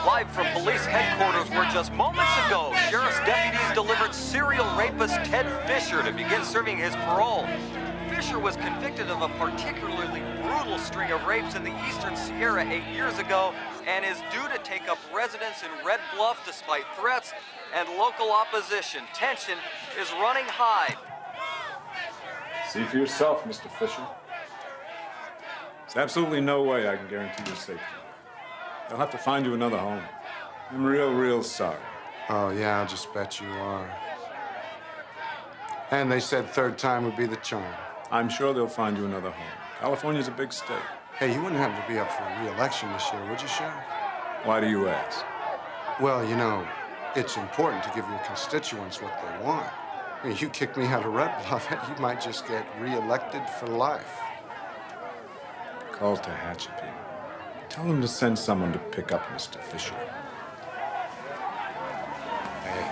Live from police headquarters where just moments ago, sheriff's deputies delivered serial rapist Ted Fisher to begin serving his parole. Fisher was convicted of a particularly brutal string of rapes in the eastern Sierra 8 years ago and is due to take up residence in Red Bluff despite threats and local opposition. Tension is running high. See for yourself, Mr. Fisher. There's absolutely no way I can guarantee your safety. They'll have to find you another home. I'm real sorry. Oh, yeah, I'll just bet you are. And they said third time would be the charm. I'm sure they'll find you another home. California's a big state. Hey, you wouldn't happen to be up for re-election this year, would you, Sheriff? Why do you ask? Well, you know, it's important to give your constituents what they want. I mean, you kick me out of Red Bluff, you might just get re-elected for life. Call Tehachapi. Tell them to send someone to pick up Mr. Fisher. Hey,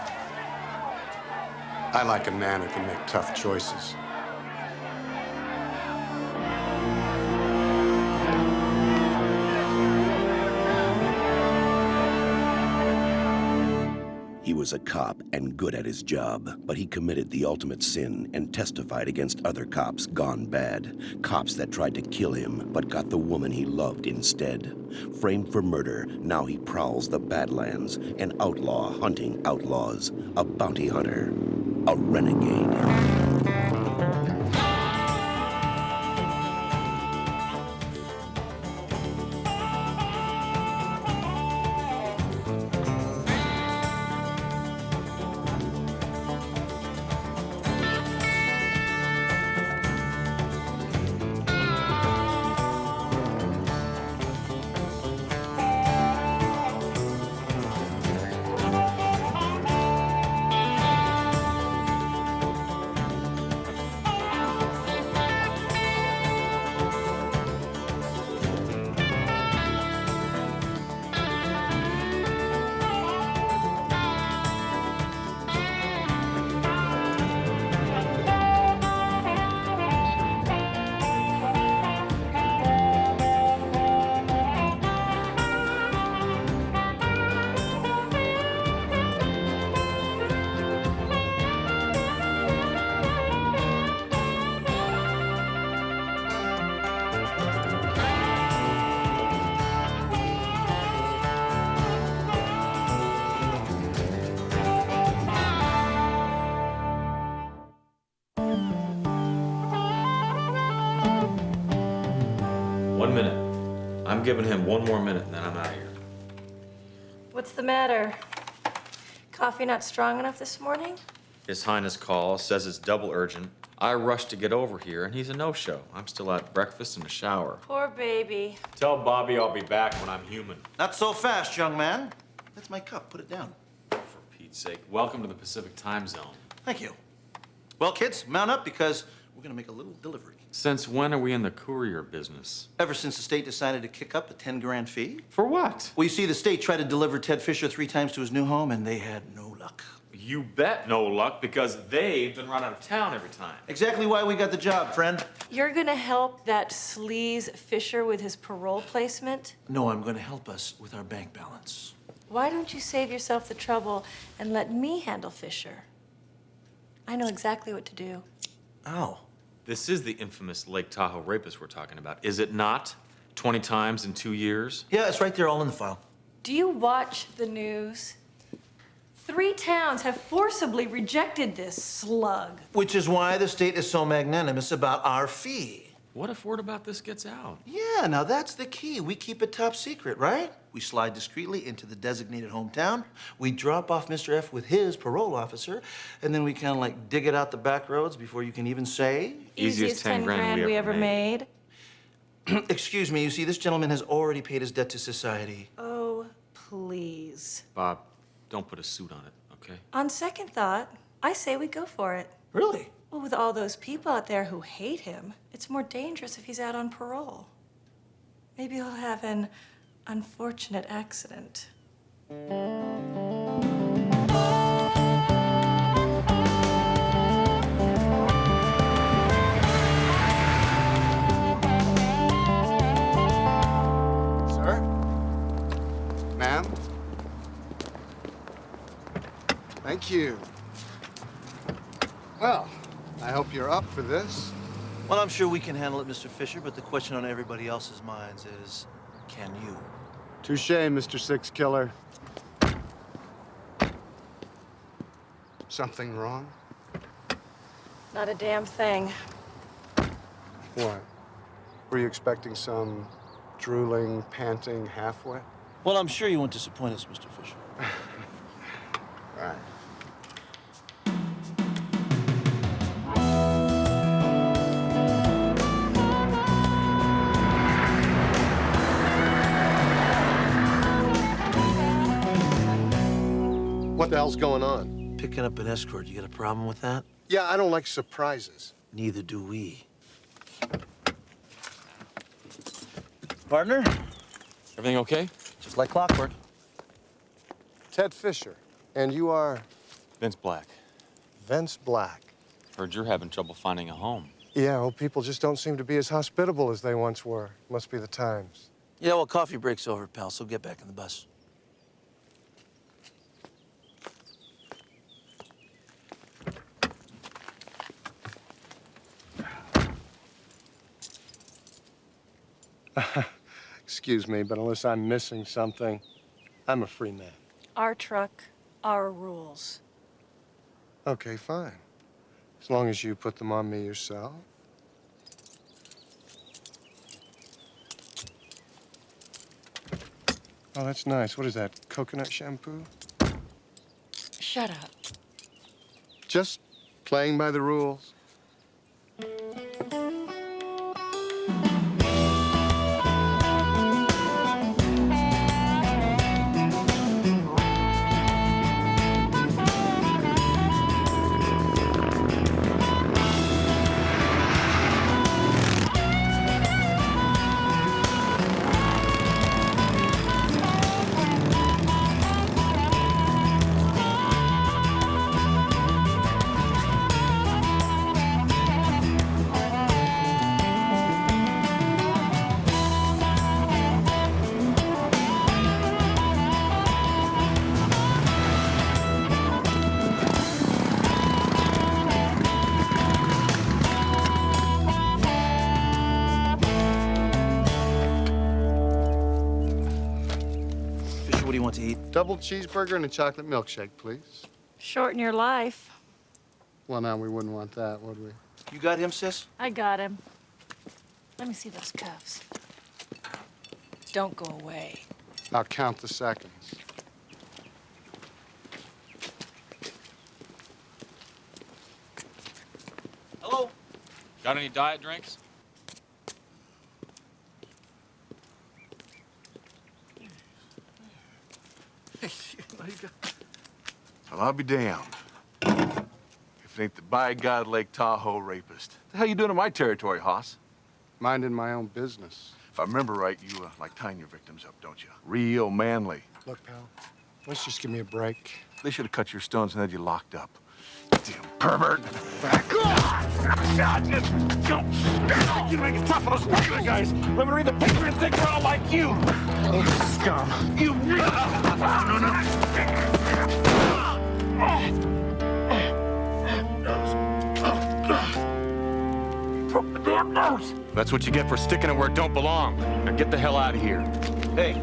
I like a man who can make tough choices. He was a cop and good at his job, but he committed the ultimate sin and testified against other cops gone bad. Cops that tried to kill him, but got the woman he loved instead. Framed for murder, now he prowls the Badlands, an outlaw hunting outlaws, a bounty hunter, a renegade. 1 minute. I'm giving him 1 more minute and then I'm out of here. What's the matter? Coffee not strong enough this morning? His Highness calls, says it's double urgent. I rushed to get over here and he's a no-show. I'm still at breakfast and a shower. Poor baby. Tell Bobby I'll be back when I'm human. Not so fast, young man. That's my cup. Put it down. For Pete's sake, welcome to the Pacific time zone. Thank you. Well, kids, mount up because we're gonna make a little delivery. Since when are we in the courier business? Ever since the state decided to kick up a 10 grand fee. For what? Well, you see, the state tried to deliver Ted Fisher 3 times to his new home, and they had no luck. You bet no luck, because they've been run out of town every time. Exactly why we got the job, friend. You're gonna help that sleaze Fisher with his parole placement? No, I'm gonna help us with our bank balance. Why don't you save yourself the trouble and let me handle Fisher? I know exactly what to do. Ow. This is the infamous Lake Tahoe rapist we're talking about, is it not? 20 times in 2 years? Yeah, it's right there, all in the file. Do you watch the news? 3 towns have forcibly rejected this slug. Which is why the state is so magnanimous about our fee. What if word about this gets out? Yeah, now that's the key. We keep it top secret, right? We slide discreetly into the designated hometown. We drop off Mr. F with his parole officer, and then we kind of like dig it out the back roads before you can even say. Easiest 10 grand we ever made. Excuse me, you see, this gentleman has already paid his debt to society. Oh, please. Bob, don't put a suit on it, okay? On second thought, I say we go for it. Really? Well, with all those people out there who hate him, it's more dangerous if he's out on parole. Maybe he'll have an unfortunate accident. Sir? Ma'am? Thank you. Well, I hope you're up for this. Well, I'm sure we can handle it, Mr. Fisher, but the question on everybody else's minds is, can you? Touché, Mr. Six Killer. Something wrong? Not a damn thing. What? Were you expecting some drooling, panting halfwit? Well, I'm sure you won't disappoint us, Mr. Fisher. Right. What the hell's going on? Picking up an escort, you got a problem with that? Yeah, I don't like surprises. Neither do we. Partner, Everything okay? just like clockwork. Ted Fisher, and you are Vince Black. Vince Black. Heard you're having trouble finding a home. Yeah, well, people just don't seem to be as hospitable as they once were. Must be the times. Yeah, well, coffee break's over, pal, so get back in the bus. Excuse me, but unless I'm missing something, I'm a free man. Our truck, our rules. Okay, fine. As long as you put them on me yourself. Oh, that's nice. What is that, coconut shampoo? Shut up. Just playing by the rules. What do you want to eat? Double cheeseburger and a chocolate milkshake, please. Shorten your life. Well, now, we wouldn't want that, would we? You got him, sis? I got him. Let me see those cuffs. Don't go away. I'll count the seconds. Hello? Got any diet drinks? Well, I'll be damned. If it ain't the by God Lake Tahoe rapist. The hell you doing in my territory, Hoss? Minding my own business. If I remember right, you like tying your victims up, don't you? Real manly. Look, pal, let's just give me a break. They should have cut your stones and had you locked up. Damn pervert. Back off! God, just don't. You make it tough on those regular guys. Let me read the paper and think we're all like you. Oh, scum. You. Broke the damn nose. That's what you get for sticking it where it don't belong. Now get the hell out of here. Hey.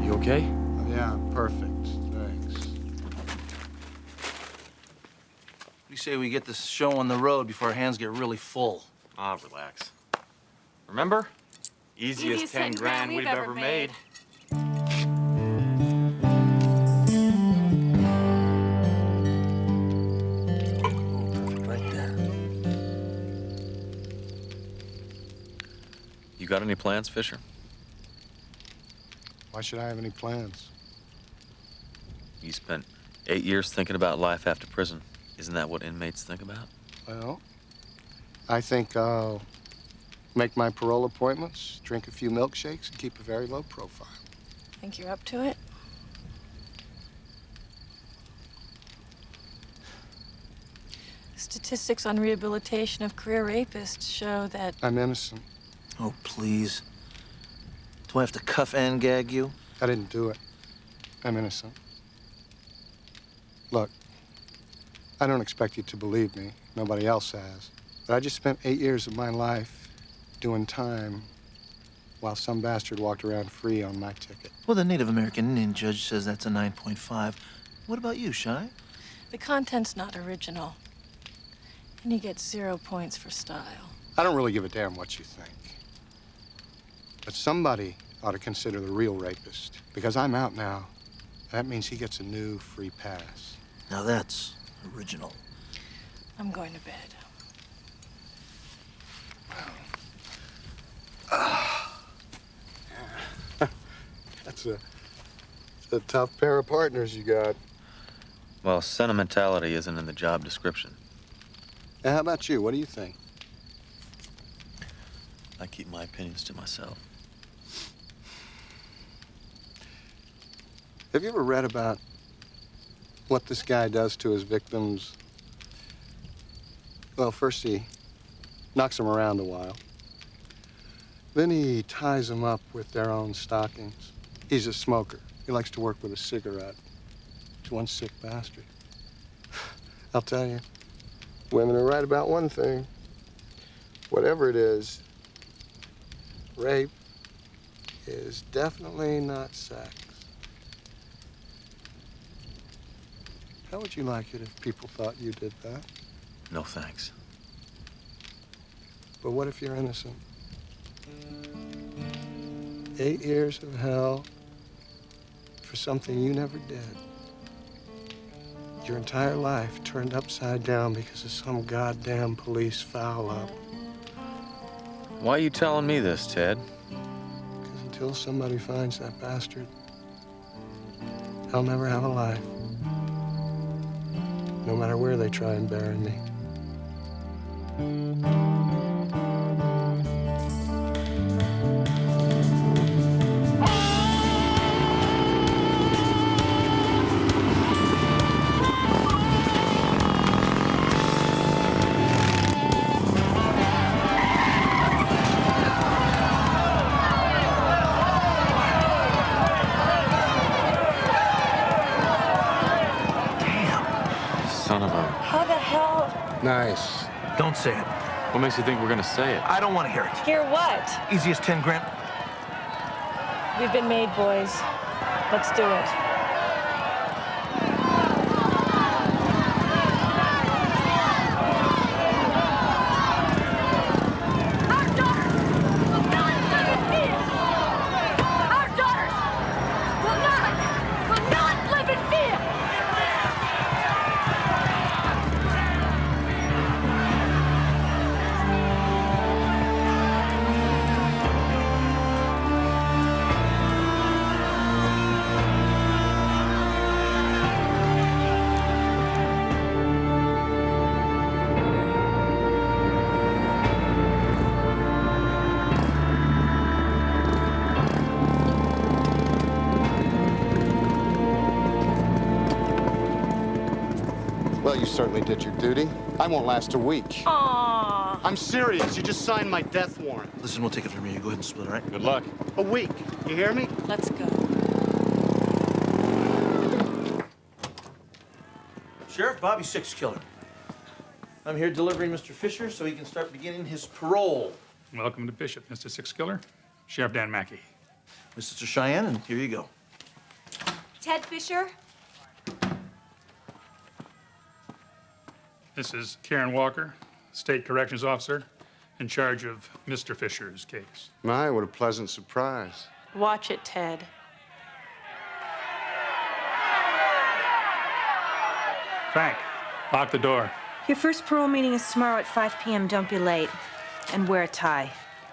You okay? Yeah, perfect. Thanks. What do you say we get this show on the road before our hands get really full? Ah, relax. Remember? Easiest 10 grand we've ever made. Right there. You got any plans, Fisher? Why should I have any plans? You spent 8 years thinking about life after prison. Isn't that what inmates think about? Well, I think I'll make my parole appointments, drink a few milkshakes, and keep a very low profile. Think you're up to it? Statistics on rehabilitation of career rapists show that I'm innocent. Oh, please. Do I have to cuff and gag you? I didn't do it. I'm innocent. Look, I don't expect you to believe me. Nobody else has. But I just spent 8 years of my life doing time while some bastard walked around free on my ticket. Well, the Native American Indian judge says that's a 9.5. What about you, Shy? The content's not original. And you get 0 points for style. I don't really give a damn what you think. But somebody ought to consider the real rapist. Because I'm out now. That means he gets a new free pass. Now that's original. I'm going to bed. That's a tough pair of partners you got. Well, sentimentality isn't in the job description. Now, how about you? What do you think? I keep my opinions to myself. Have you ever read about what this guy does to his victims? Well, first he knocks them around a while. Then he ties them up with their own stockings. He's a smoker. He likes to work with a cigarette. He's one sick bastard. I'll tell you, women are right about one thing. Whatever it is, rape is definitely not sex. How would you like it if people thought you did that? No thanks. But what if you're innocent? 8 years of hell for something you never did. Your entire life turned upside down because of some goddamn police foul-up. Why are you telling me this, Ted? Because until somebody finds that bastard, I'll never have a life. No matter where they try and bury me. Son of a... How the hell? Nice. Don't say it. What makes you think we're gonna say it? I don't want to hear it. Hear what? Easiest 10 grand. We've been made, boys. Let's do it. Well, you certainly did your duty. I won't last a week. Aww. I'm serious. You just signed my death warrant. Listen, we'll take it from here. You go ahead and split, all right? Good luck. A week. You hear me? Let's go. Sheriff Bobby Six Killer. I'm here delivering Mr. Fisher so he can start beginning his parole. Welcome to Bishop, Mr. Six Killer. Sheriff Dan Mackey. Mr. Cheyenne, and here you go. Ted Fisher? This is Karen Walker, State Corrections Officer, in charge of Mr. Fisher's case. My, what a pleasant surprise. Watch it, Ted. Frank, lock the door. Your first parole meeting is tomorrow at 5 p.m. Don't be late. And wear a tie.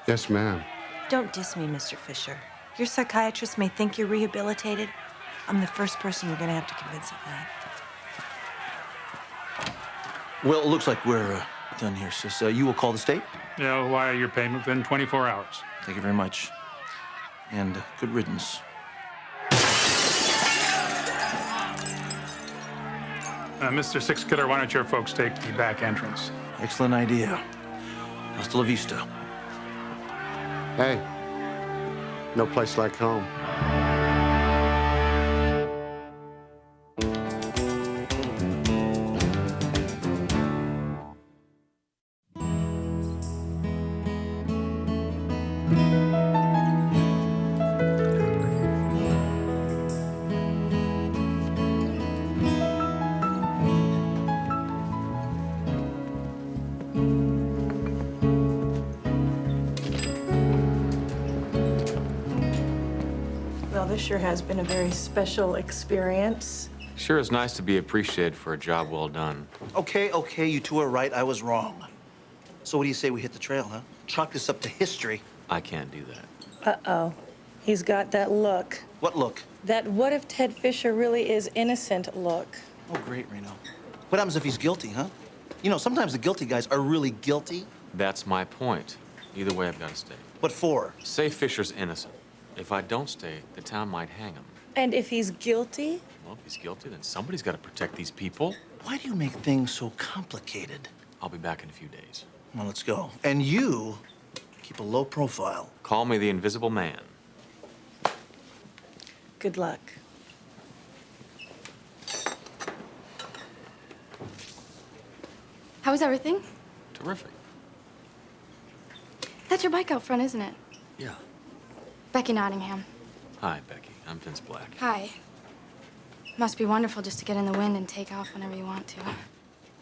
Yes, ma'am. Don't diss me, Mr. Fisher. Your psychiatrist may think you're rehabilitated. I'm the first person you're gonna have to convince of that. Well, it looks like we're done here, sis. You will call the state? Yeah, wire your payment within 24 hours. Thank you very much. And good riddance. Mr. Six Killer, why don't your folks take the back entrance? Excellent idea. Hasta la vista. Hey, No place like home. Well, this sure has been a very special experience. Sure is nice to be appreciated for a job well done. Okay, you two are right. I was wrong. So what do you say we hit the trail, huh? Chalk this up to history. I can't do that. Uh-oh. He's got that look. What look? That what if Ted Fisher really is innocent look. Oh, great, Reno. What happens if he's guilty, huh? You know, sometimes the guilty guys are really guilty. That's my point. Either way, I've got to stay. What for? Say Fisher's innocent. If I don't stay, the town might hang him. And if he's guilty? Well, if he's guilty, then somebody's got to protect these people. Why do you make things so complicated? I'll be back in a few days. Well, let's go. And you keep a low profile. Call me the Invisible Man. Good luck. How was everything? Terrific. That's your bike out front, isn't it? Yeah. Becky Nottingham. Hi, Becky. I'm Vince Black. Hi. Must be wonderful just to get in the wind and take off whenever you want to.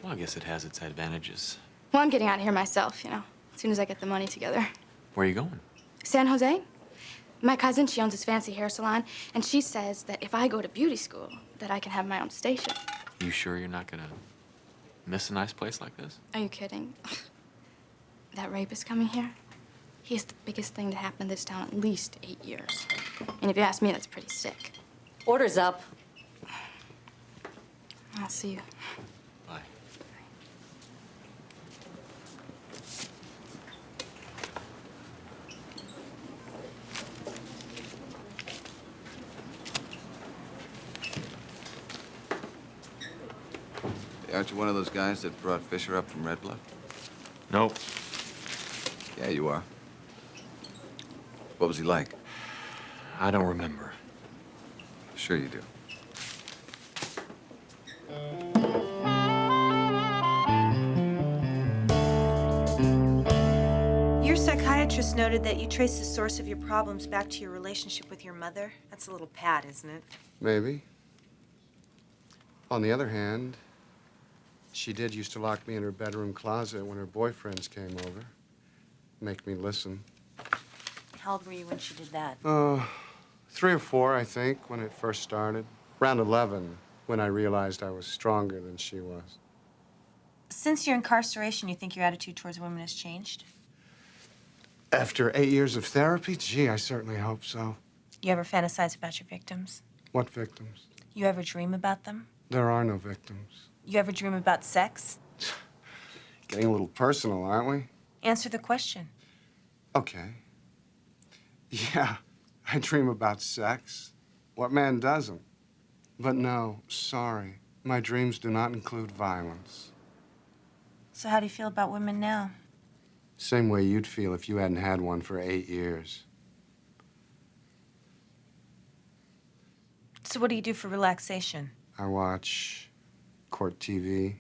Well, I guess it has its advantages. Well, I'm getting out of here myself, you know, as soon as I get the money together. Where are you going? San Jose? My cousin, she owns this fancy hair salon, and she says that if I go to beauty school, that I can have my own station. You sure you're not gonna miss a nice place like this? Are you kidding? That rapist coming here? He is the biggest thing to happen in this town in at least 8 years. And if you ask me, that's pretty sick. Order's up. I'll see you. Bye. Aren't you one of those guys that brought Fisher up from Red Bluff? Nope. Yeah, you are. What was he like? I don't remember. Sure you do. Your psychiatrist noted that you traced the source of your problems back to your relationship with your mother. That's a little pat, isn't it? Maybe. On the other hand, she did used to lock me in her bedroom closet when her boyfriends came over. Make me listen. How old were you when she did that? 3 or 4, I think, when it first started. Around 11, when I realized I was stronger than she was. Since your incarceration, you think your attitude towards women has changed? After 8 years of therapy? Gee, I certainly hope so. You ever fantasize about your victims? What victims? You ever dream about them? There are no victims. You ever dream about sex? Getting a little personal, aren't we? Answer the question. Okay. Yeah, I dream about sex. What man doesn't? But no, sorry. My dreams do not include violence. So how do you feel about women now? Same way you'd feel if you hadn't had one for 8 years. So what do you do for relaxation? I watch court TV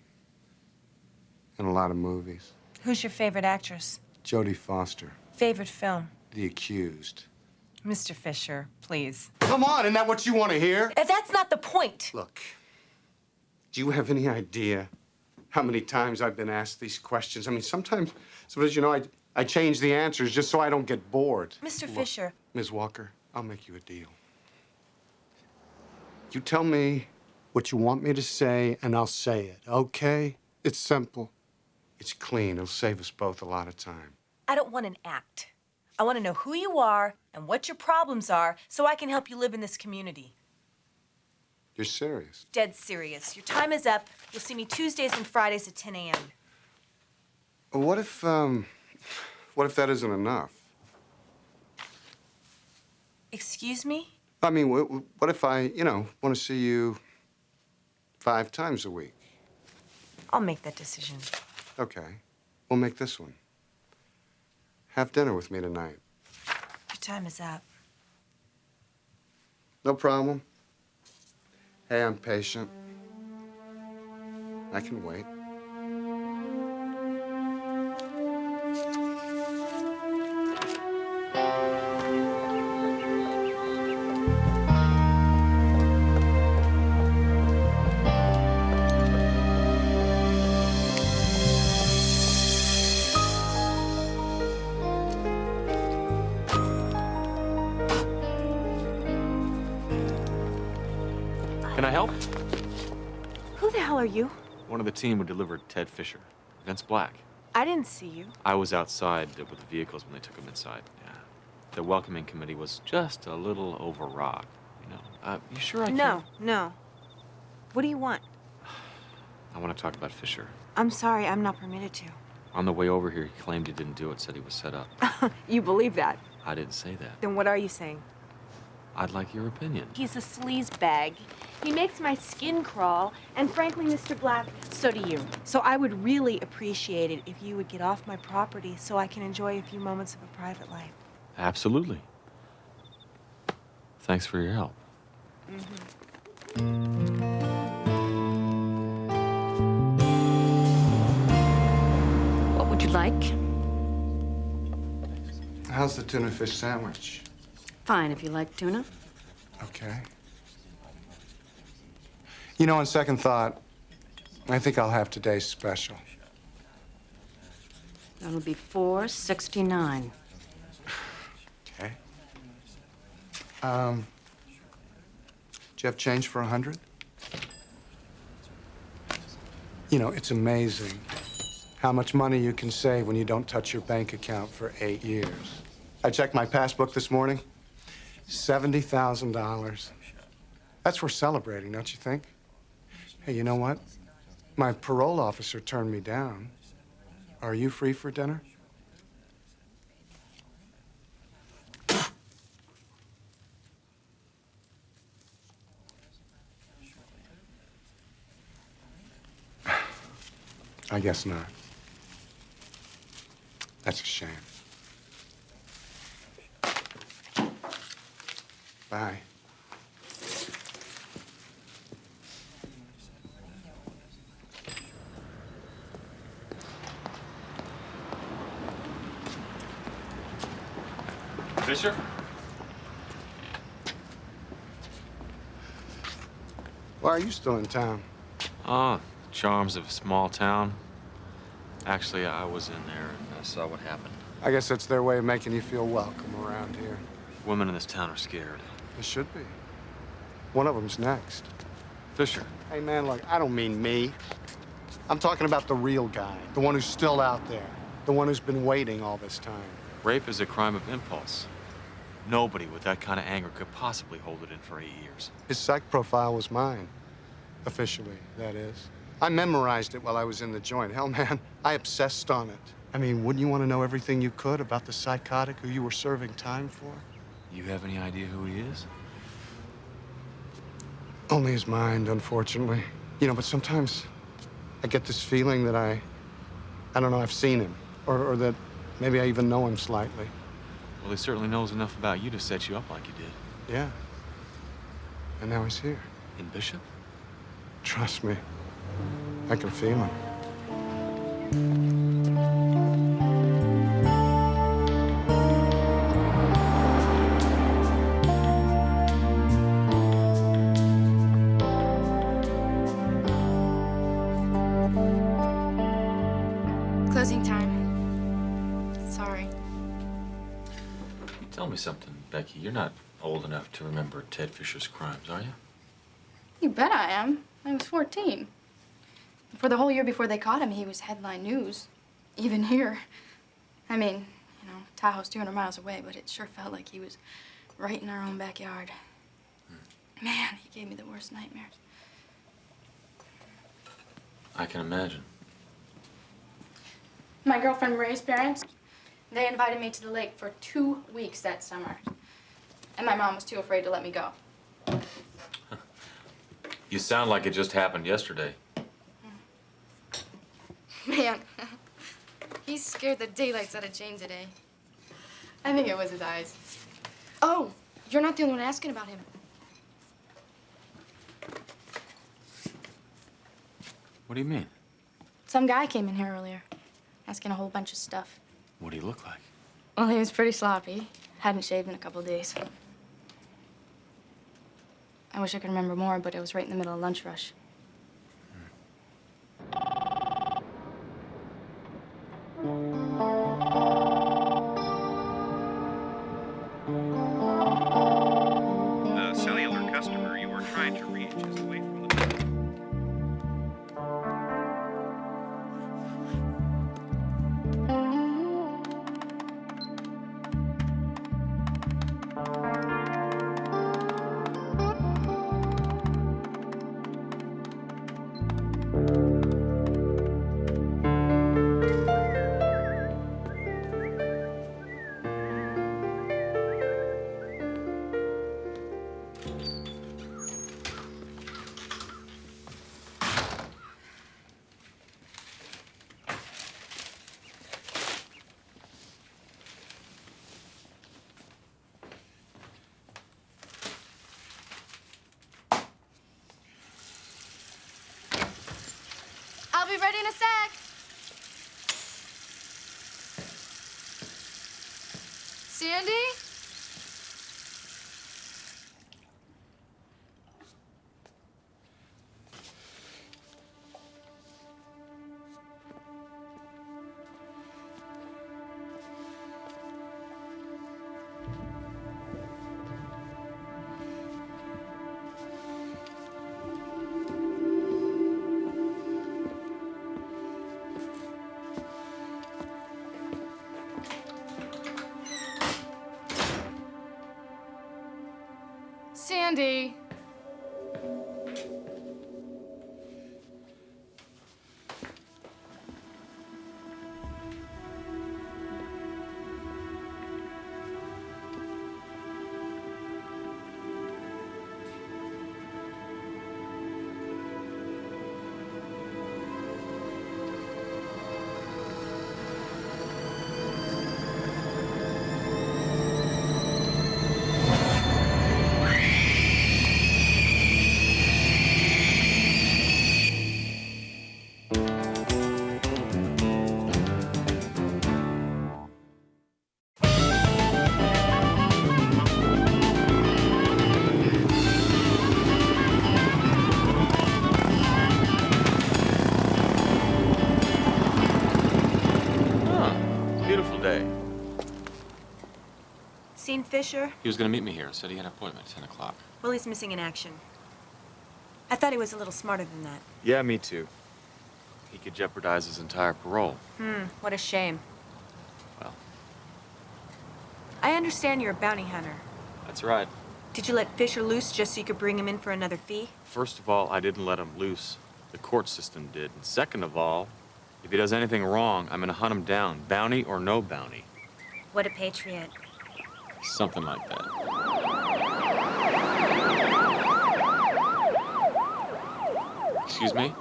and a lot of movies. Who's your favorite actress? Jodie Foster. Favorite film? The Accused. Mr. Fisher, please. Come on, isn't that what you want to hear? That's not the point. Look, do you have any idea how many times I've been asked these questions? I mean, sometimes you know, I change the answers just so I don't get bored. Mr. Fisher. Ms. Walker, I'll make you a deal. You tell me what you want me to say, and I'll say it, okay? It's simple. It's clean. It'll save us both a lot of time. I don't want an act. I want to know who you are and what your problems are so I can help you live in this community. You're serious? Dead serious. Your time is up. You'll see me Tuesdays and Fridays at 10 a.m. What if that isn't enough? Excuse me? I mean, what if I, you know, want to see you 5 times a week? I'll make that decision. Okay. We'll make this one. Have dinner with me tonight. Your time is up. No problem. Hey, I'm patient. I can wait. Can I help? Who the hell are you? One of the team who delivered Ted Fisher. Vince Black. I didn't see you. I was outside with the vehicles when they took him inside. Yeah. The welcoming committee was just a little overwrought. You know. You sure I can? No. What do you want? I want to talk about Fisher. I'm sorry, I'm not permitted to. On the way over here, he claimed he didn't do it, said he was set up. You believe that? I didn't say that. Then what are you saying? I'd like your opinion. He's a sleazebag. He makes my skin crawl, and frankly, Mr. Black, so do you. So I would really appreciate it if you would get off my property so I can enjoy a few moments of a private life. Absolutely. Thanks for your help. What would you like? How's the tuna fish sandwich? Fine, if you like tuna. Okay. You know, on second thought, I think I'll have today's special. That'll be $4.69. Okay. Do you have change for 100? You know, it's amazing how much money you can save when you don't touch your bank account for 8 years. I checked my passbook this morning. $70,000. That's worth celebrating, don't you think? Hey, you know what? My parole officer turned me down. Are you free for dinner? I guess not. That's a shame. Bye. Fisher? Why are you still in town? Ah, charms of a small town. Actually, I was in there and I saw what happened. I guess that's their way of making you feel welcome around here. Women in this town are scared. They should be. One of them's next. Fisher. Hey, man, look, I don't mean me. I'm talking about the real guy, the one who's still out there, the one who's been waiting all this time. Rape is a crime of impulse. Nobody with that kind of anger could possibly hold it in for 8 years. His psych profile was mine. Officially, that is. I memorized it while I was in the joint. Hell, man, I obsessed on it. I mean, wouldn't you want to know everything you could about the psychotic who you were serving time for? You have any idea who he is? Only his mind, unfortunately. You know, but sometimes I get this feeling that I don't know, I've seen him. Or that maybe I even know him slightly. Well, he certainly knows enough about you to set you up like he did. Yeah. And now he's here. In Bishop? Trust me. I can feel him. Closing time. Sorry. Tell me something, Becky. You're not old enough to remember Ted Fisher's crimes, are you? You bet I am. I was 14. For the whole year before they caught him, he was headline news. Even here. I mean, you know, Tahoe's 200 miles away, but it sure felt like he was right in our own backyard. Man, he gave me the worst nightmares. I can imagine. My girlfriend Ray's parents, they invited me to the lake for 2 weeks that summer. And my mom was too afraid to let me go. You sound like it just happened yesterday. Man, he scared the daylights out of Jane today. I think it was his eyes. Oh, you're not the only one asking about him. What do you mean? Some guy came in here earlier, asking a whole bunch of stuff. What do you look like? Well, he was pretty sloppy. Hadn't shaved in a couple days. I wish I could remember more, but it was right in the middle of lunch rush. The cellular customer you were trying to reach is away from the I'll be ready in a sec. Sandy? Sandy. Beautiful day. Seen Fisher? He was gonna meet me here. Said he had an appointment at 10 o'clock. Well, he's missing in action. I thought he was a little smarter than that. Yeah, me too. He could jeopardize his entire parole. What a shame. Well. I understand you're a bounty hunter. That's right. Did you let Fisher loose just so you could bring him in for another fee? First of all, I didn't let him loose. The court system did. And second of all, if he does anything wrong, I'm gonna hunt him down, bounty or no bounty. What a patriot. Something like that. Excuse me?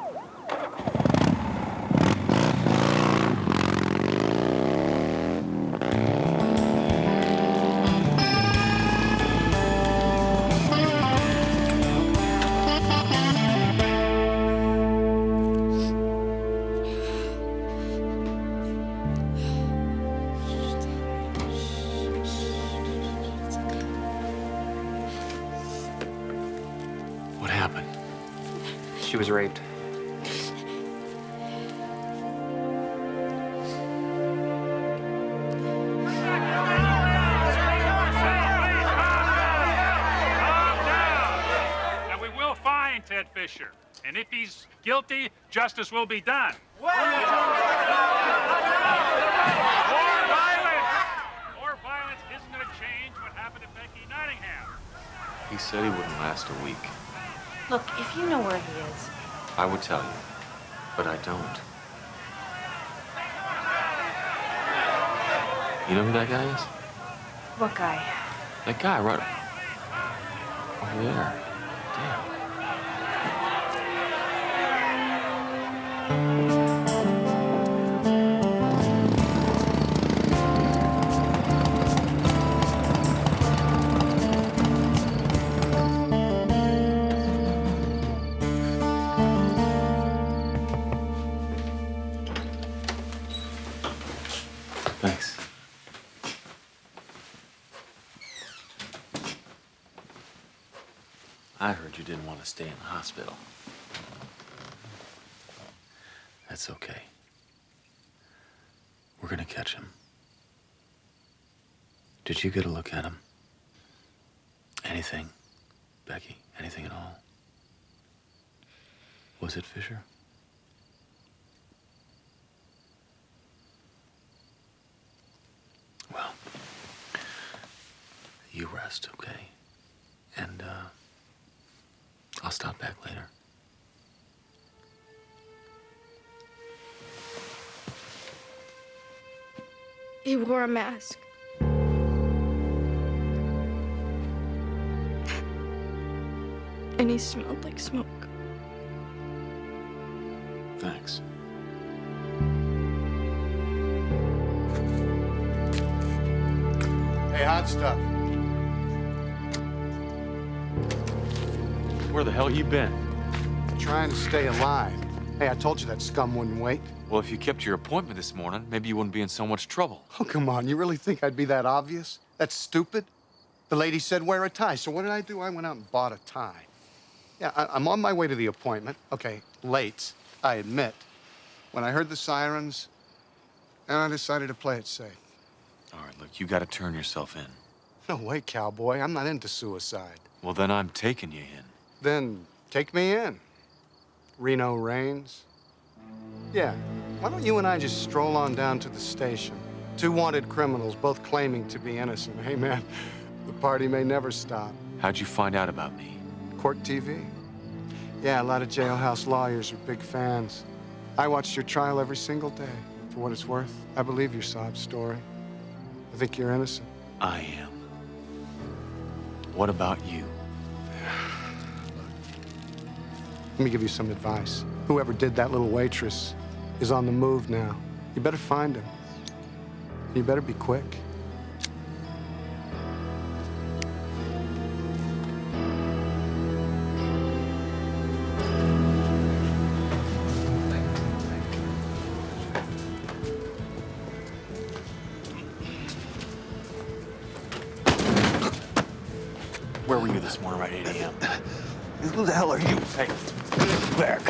What happened? She was raped. Now, we will find Ted Fisher. And if he's guilty, justice will be done. More violence isn't going to change what happened to Becky Nottingham. He said he wouldn't last a week. Look, if you know where he is. I would tell you, but I don't. You know who that guy is? What guy? That guy right over there. Damn. you didn't want to stay in the hospital. That's okay. We're gonna catch him. Did you get a look at him? Anything, Becky? Anything at all? Was it Fisher? Well, you rest, okay? And, I'll stop back later. He wore a mask. And he smelled like smoke. Thanks. Hey, hot stuff. Where the hell you been? Trying to stay alive. Hey, I told you that scum wouldn't wait. Well, if you kept your appointment this morning, maybe you wouldn't be in so much trouble. Oh, come on. You really think I'd be that obvious? That's stupid. The lady said wear a tie, so what did I do? I went out and bought a tie. Yeah, I'm on my way to the appointment. Okay, late, I admit. When I heard the sirens, and I decided to play it safe. All right, look, you gotta turn yourself in. No way, cowboy. I'm not into suicide. Well, then I'm taking you in. Then take me in. Reno reigns. Yeah, why don't you and I just stroll on down to the station? Two wanted criminals, both claiming to be innocent. Hey, man, the party may never stop. How'd you find out about me? Court TV. Yeah, a lot of jailhouse lawyers are big fans. I watched your trial every single day. For what it's worth, I believe your sob story. I think you're innocent. I am. What about you? Let me give you some advice. Whoever did that little waitress is on the move now. You better find him. You better be quick. Where were you this morning around 8 a.m.? Who the hell are you? Hey, back.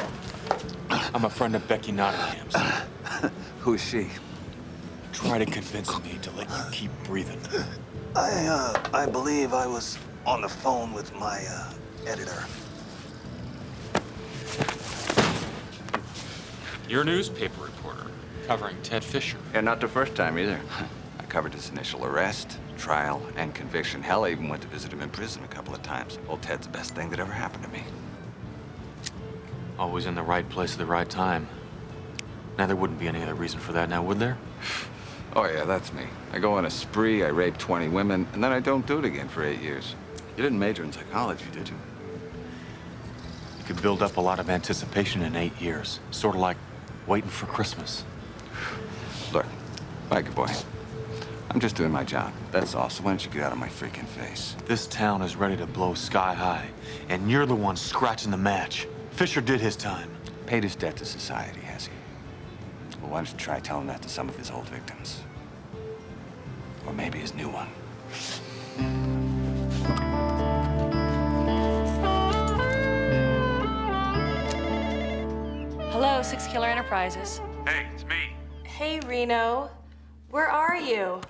I'm a friend of Becky Nottingham's. Who's she? Try to convince me to let you keep breathing. I believe I was on the phone with my, editor. You're a newspaper reporter covering Ted Fisher. Yeah, not the first time either. I covered his initial arrest, trial, and conviction. Hell, I even went to visit him in prison a couple of times. Old Ted's the best thing that ever happened to me. Always in the right place at the right time. Now, there wouldn't be any other reason for that now, would there? Oh, yeah, that's me. I go on a spree, I rape 20 women, and then I don't do it again for 8 years. You didn't major in psychology, did you? You could build up a lot of anticipation in 8 years. Sort of like waiting for Christmas. Look, Micah boy, I'm just doing my job. That's all, so why don't you get out of my freaking face? This town is ready to blow sky high, and you're the one scratching the match. Fisher did his time. Paid his debt to society, has he? Well, why don't you try telling that to some of his old victims? Or maybe his new one. Hello, Six Killer Enterprises. Hey, it's me. Hey, Reno. Where are you?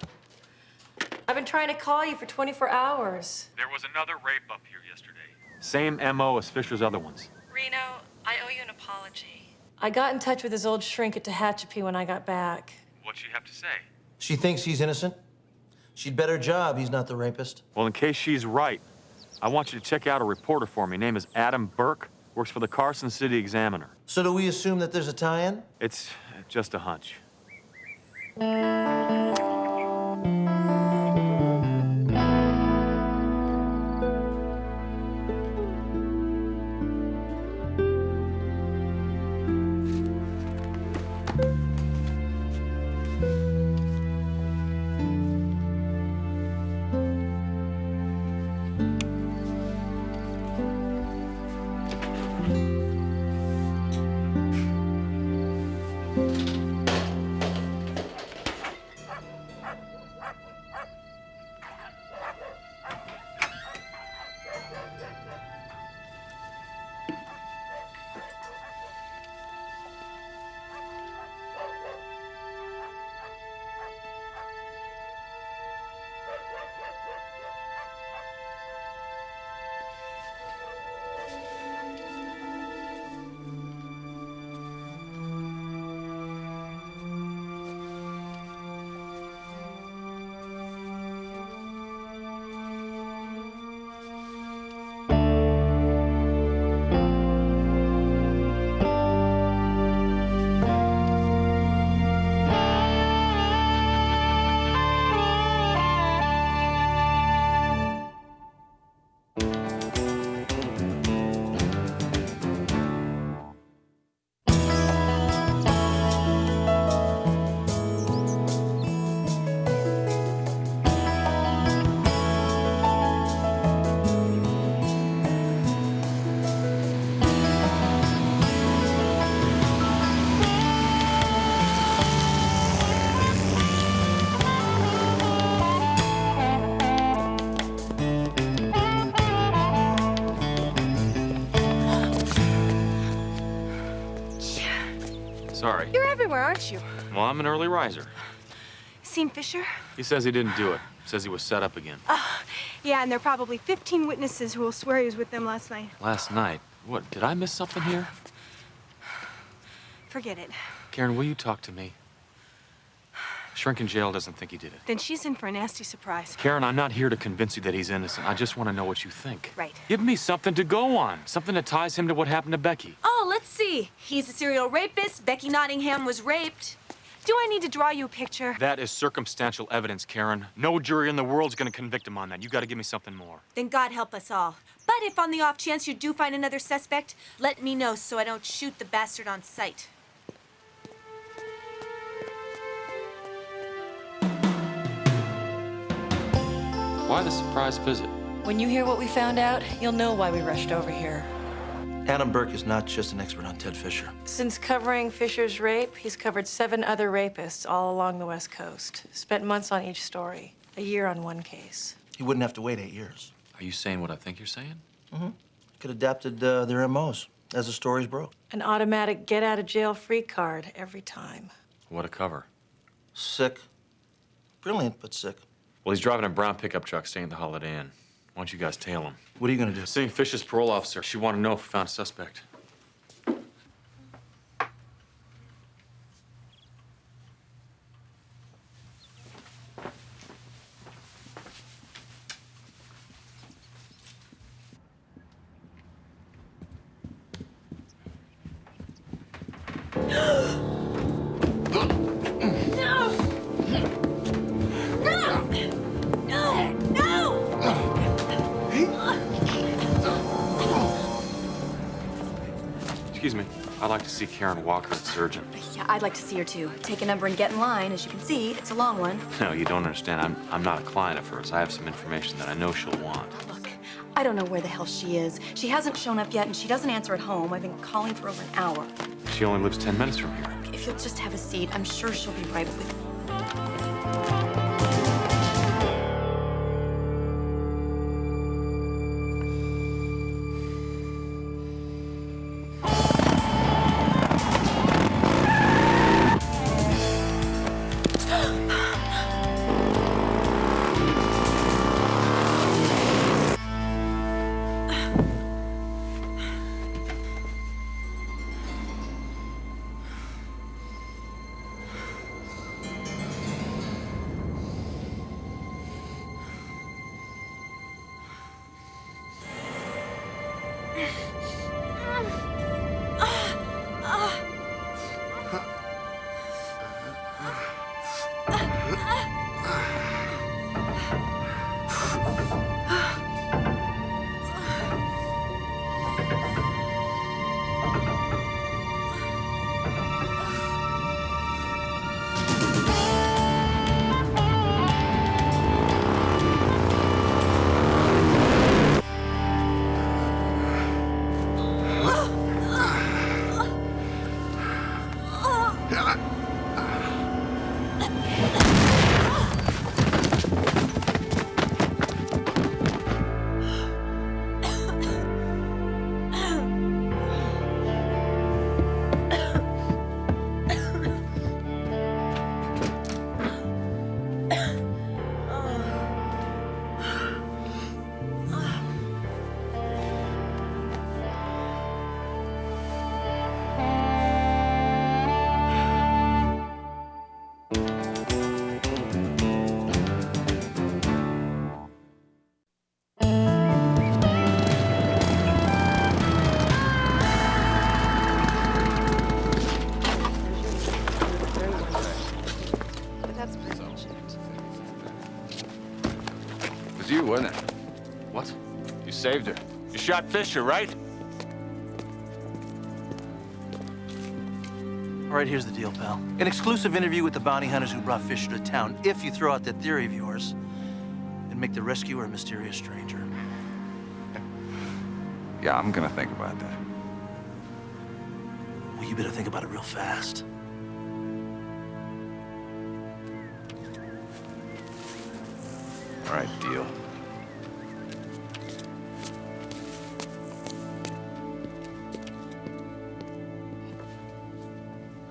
I've been trying to call you for 24 hours. There was another rape up here yesterday. Same MO as Fisher's other ones. Reno, I owe you an apology. I got in touch with his old shrink at Tehachapi when I got back. What'd she have to say? She thinks he's innocent. She'd bet her job he's not the rapist. Well, in case she's right, I want you to check out a reporter for me. Name is Adam Burke. Works for the Carson City Examiner. So do we assume that there's a tie-in? It's just a hunch. Sorry. You're everywhere, aren't you? Well, I'm an early riser. Seen Fisher? He says he didn't do it. Says he was set up again. Yeah, and there are probably 15 witnesses who will swear he was with them last night. Last night? What, did I miss something here? Forget it. Karen, will you talk to me? Shrink in jail doesn't think he did it. Then she's in for a nasty surprise. Karen, I'm not here to convince you that he's innocent. I just want to know what you think. Right. Give me something to go on. Something that ties him to what happened to Becky. Oh, let's see. He's a serial rapist. Becky Nottingham was raped. Do I need to draw you a picture? That is circumstantial evidence, Karen. No jury in the world's gonna convict him on that. You gotta give me something more. Then God help us all. But if on the off chance you do find another suspect, let me know so I don't shoot the bastard on sight. Why the surprise visit? When you hear what we found out, you'll know why we rushed over here. Adam Burke is not just an expert on Ted Fisher. Since covering Fisher's rape, he's covered 7 other rapists all along the West Coast. Spent months on each story, a year on one case. He wouldn't have to wait 8 years. Are you saying what I think you're saying? Mm-hmm. Could have adapted their MOs as the stories broke. An automatic get-out-of-jail-free card every time. What a cover. Sick. Brilliant, but sick. Well, he's driving a brown pickup truck staying at the Holiday Inn. Why don't you guys tail him? What are you gonna do? Seeing Fisher's parole officer. She wanted to know if we found a suspect. Excuse me. I'd like to see Karen Walker, the surgeon. Yeah, I'd like to see her too. Take a number and get in line. As you can see, it's a long one. No, you don't understand. I'm not a client of hers. I have some information that I know she'll want. Look, I don't know where the hell she is. She hasn't shown up yet, and she doesn't answer at home. I've been calling for over an hour. She only lives 10 minutes from here. If you'll just have a seat, I'm sure she'll be right with you. You, wasn't it? What? You saved her. You shot Fisher, right? All right, here's the deal, pal. An exclusive interview with the bounty hunters who brought Fisher to town, if you throw out that theory of yours and make the rescuer a mysterious stranger. Yeah, I'm gonna think about that. Well, you better think about it real fast. All right, deal.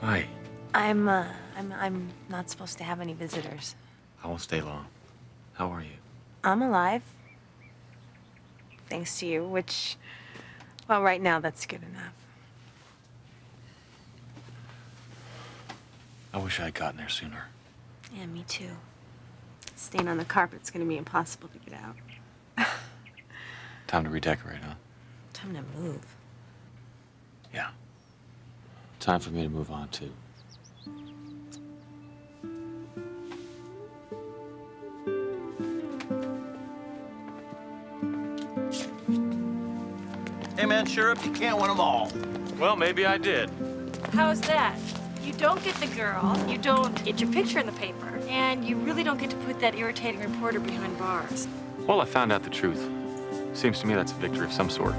Hi. I'm not supposed to have any visitors. I won't stay long. How are you? I'm alive. Thanks to you, which, well, right now that's good enough. I wish I had gotten there sooner. Yeah, me too. Stain on the carpet's gonna be impossible to get out. Time to redecorate, huh? Time to move. Yeah. Time for me to move on, too. Hey, man, Sheriff, you can't win them all. Well, maybe I did. How's that? You don't get the girl, you don't get your picture in the paper, and you really don't get to put that irritating reporter behind bars. Well, I found out the truth. Seems to me that's a victory of some sort.